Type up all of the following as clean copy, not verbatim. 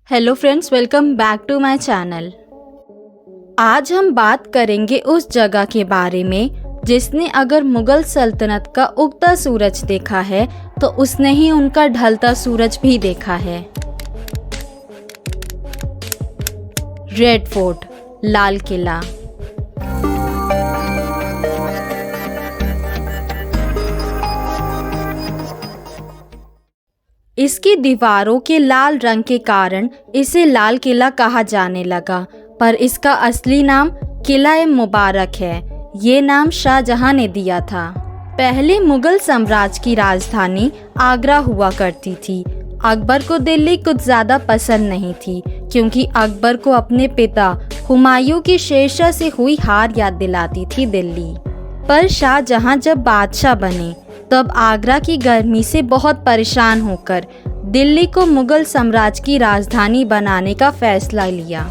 Hello friends, welcome back to my channel. आज हम बात करेंगे उस जगह के बारे में जिसने अगर मुगल सल्तनत का उगता सूरज देखा है तो उसने ही उनका ढलता सूरज भी देखा है। Red fort, Lal Qila. इसकी दीवारों के लाल रंग के कारण इसे लाल किला कहा जाने लगा, पर इसका असली नाम किला-ए मुबारक है। ये नाम शाहजहां ने दिया था। पहले मुगल साम्राज्य की राजधानी आगरा हुआ करती थी। अकबर को दिल्ली कुछ ज़्यादा पसंद नहीं थी क्योंकि अकबर को अपने पिता हुमायूं की शेरशाह से हुई हार याद दिलाती थी दिल्ली। पर शाहजहां जब बादशाह बने तब आगरा की गर्मी से बहुत परेशान होकर दिल्ली को मुगल साम्राज्य की राजधानी बनाने का फैसला लिया।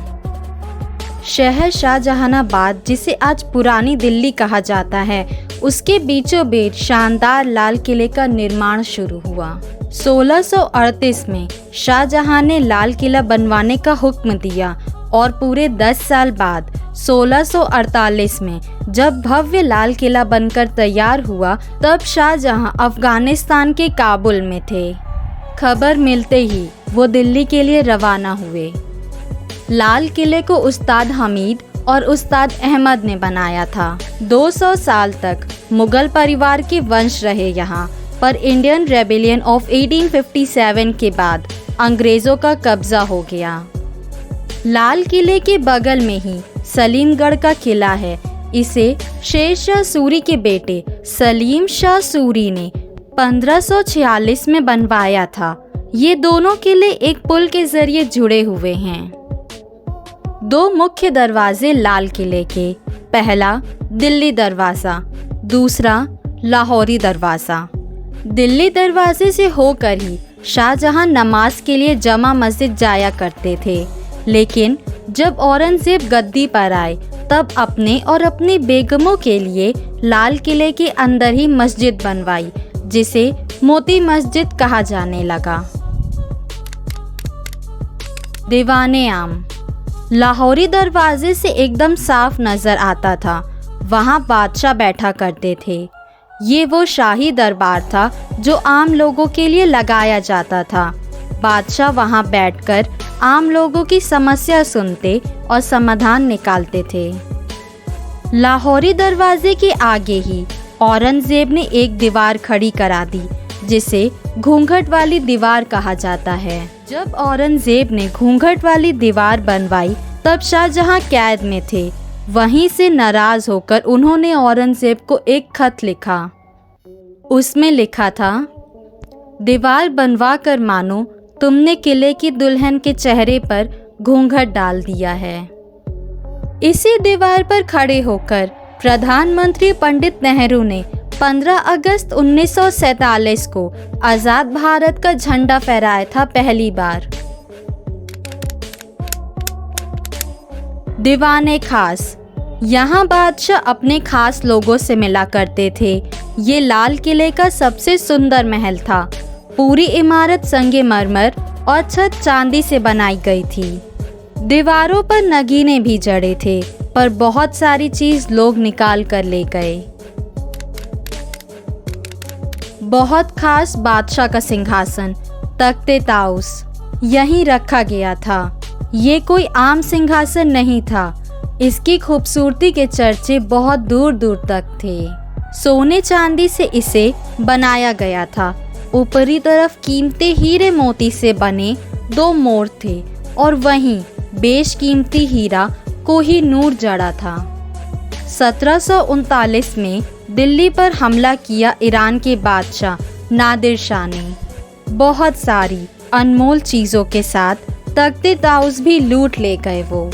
शहर शाहजहानाबाद, जिसे आज पुरानी दिल्ली कहा जाता है, उसके बीचों बीच शानदार लाल किले का निर्माण शुरू हुआ। 1638 में शाहजहां ने लाल किला बनवाने का हुक्म दिया और पूरे 10 साल बाद 1648 में जब भव्य लाल किला बनकर तैयार हुआ तब शाहजहां अफगानिस्तान के काबुल में थे। खबर मिलते ही वो दिल्ली के लिए रवाना हुए। लाल किले को उस्ताद हमीद और उस्ताद अहमद ने बनाया था। 200 साल तक मुगल परिवार के वंश रहे यहाँ, पर इंडियन रेबेलियन ऑफ 1857 के बाद अंग्रेज़ों का कब्जा हो गया। लाल किले के बगल में ही सलीमगढ़ का किला है। इसे शेरशाह सूरी के बेटे सलीम शाह सूरी ने 1546 में बनवाया था। ये दोनों किले एक पुल के जरिए जुड़े हुए हैं। 2 मुख्य दरवाजे लाल किले के, पहला दिल्ली दरवाज़ा, दूसरा लाहौरी दरवाज़ा। दिल्ली दरवाजे से होकर ही शाहजहां नमाज के लिए जमा मस्जिद जाया करते थे, लेकिन जब औरंगजेब गद्दी पर आए तब अपने और अपनी बेगमों के लिए लाल किले के अंदर ही मस्जिद बनवाई, जिसे मोती मस्जिद कहा जाने लगा। दीवाने आम लाहौरी दरवाजे से एकदम साफ नज़र आता था। वहाँ बादशाह बैठा करते थे। ये वो शाही दरबार था जो आम लोगों के लिए लगाया जाता था। बादशाह वहाँ बैठकर आम लोगों की समस्या सुनते और समाधान निकालते थे। लाहौरी दरवाजे के आगे ही औरंगजेब ने एक दीवार खड़ी करा दी, जिसे घूंघट वाली दीवार कहा जाता है। जब औरंगजेब ने घूंघट वाली दीवार बनवाई तब शाहजहां कैद में थे। वहीं से नाराज होकर उन्होंने औरंगजेब को एक खत लिखा। उसमें लिखा था, दीवार बनवा कर मानो तुमने किले की दुल्हन के चेहरे पर घूंघट डाल दिया है। इसी दीवार पर खड़े होकर प्रधानमंत्री पंडित नेहरू ने 15 अगस्त 1947 को आज़ाद भारत का झंडा फहराया था पहली बार। दीवाने खास, यहाँ बादशाह अपने खास लोगों से मिला करते थे। ये लाल किले का सबसे सुंदर महल था। पूरी इमारत संगमरमर और छत चांदी से बनाई गई थी। दीवारों पर नगीने भी जड़े थे, पर बहुत सारी चीज लोग निकाल कर ले गए। बहुत खास बादशाह का सिंहासन तख्ते ताउस यहीं रखा गया था। ये कोई आम सिंहासन नहीं था। इसकी खूबसूरती के चर्चे बहुत दूर दूर तक थे। सोने चांदी से इसे बनाया गया था। ऊपरी तरफ कीमती हीरे मोती से बने 2 मोर थे और वहीं बेशकीमती हीरा कोहिनूर जड़ा था। 1739 में दिल्ली पर हमला किया ईरान के बादशाह नादिर शाह ने। बहुत सारी अनमोल चीज़ों के साथ तख्ते ताउस भी लूट ले गए वो।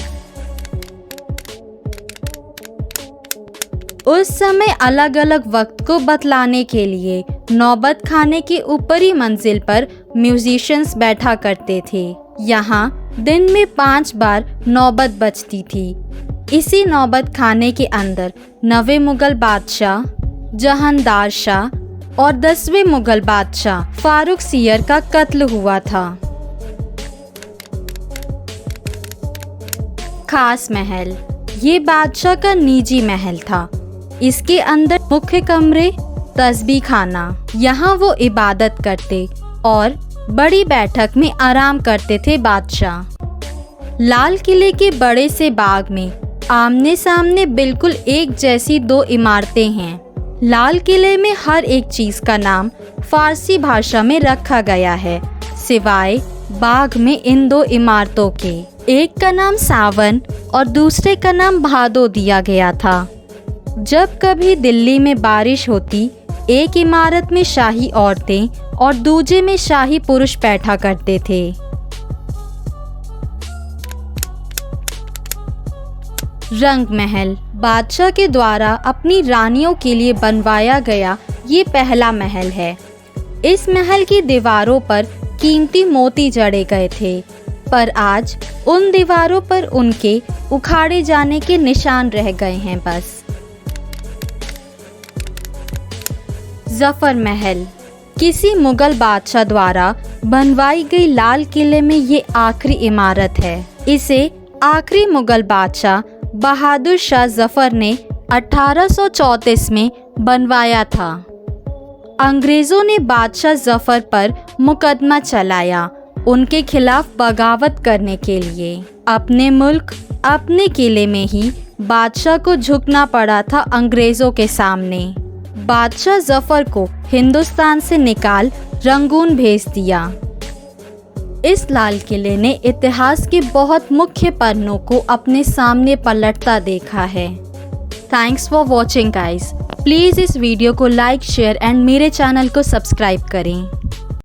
उस समय अलग अलग वक्त को बतलाने के लिए नौबत खाने की ऊपरी मंजिल पर म्यूजिशियंस बैठा करते थे। यहाँ दिन में 5 बार नौबत बजती थी। इसी नौबत खाने के अंदर 9वें मुगल बादशाह जहांदार शाह और 10वें मुगल बादशाह फारूक सियर का कत्ल हुआ था। खास महल, ये बादशाह का निजी महल था। इसके अंदर मुख्य कमरे, तस्बीह खाना, यहाँ वो इबादत करते और बड़ी बैठक में आराम करते थे बादशाह। लाल किले के बड़े से बाग में आमने सामने बिल्कुल एक जैसी दो इमारतें हैं। लाल किले में हर एक चीज़ का नाम फारसी भाषा में रखा गया है, सिवाय बाग में इन दो इमारतों के। एक का नाम सावन और दूसरे का नाम भादो दिया गया था। जब कभी दिल्ली में बारिश होती, एक इमारत में शाही औरतें और दूजे में शाही पुरुष बैठा करते थे। रंग महल, बादशाह के द्वारा अपनी रानियों के लिए बनवाया गया ये पहला महल है। इस महल की दीवारों पर कीमती मोती जड़े गए थे, पर आज उन दीवारों पर उनके उखाड़े जाने के निशान रह गए हैं बस। जफर महल, किसी मुगल बादशाह द्वारा बनवाई गई लाल किले में ये आखिरी इमारत है। इसे आखिरी मुगल बादशाह बहादुर शाह जफर ने 1834 में बनवाया था। अंग्रेज़ों ने बादशाह जफर पर मुकदमा चलाया उनके खिलाफ बगावत करने के लिए। अपने मुल्क, अपने किले में ही बादशाह को झुकना पड़ा था अंग्रेज़ों के सामने। बादशाह जफर को हिंदुस्तान से निकाल रंगून भेज दिया। इस लाल किले ने इतिहास के बहुत मुख्य पन्नों को अपने सामने पलटता देखा है। Thanks for watching guys. Please इस वीडियो को लाइक, शेयर एंड मेरे चैनल को सब्सक्राइब करें।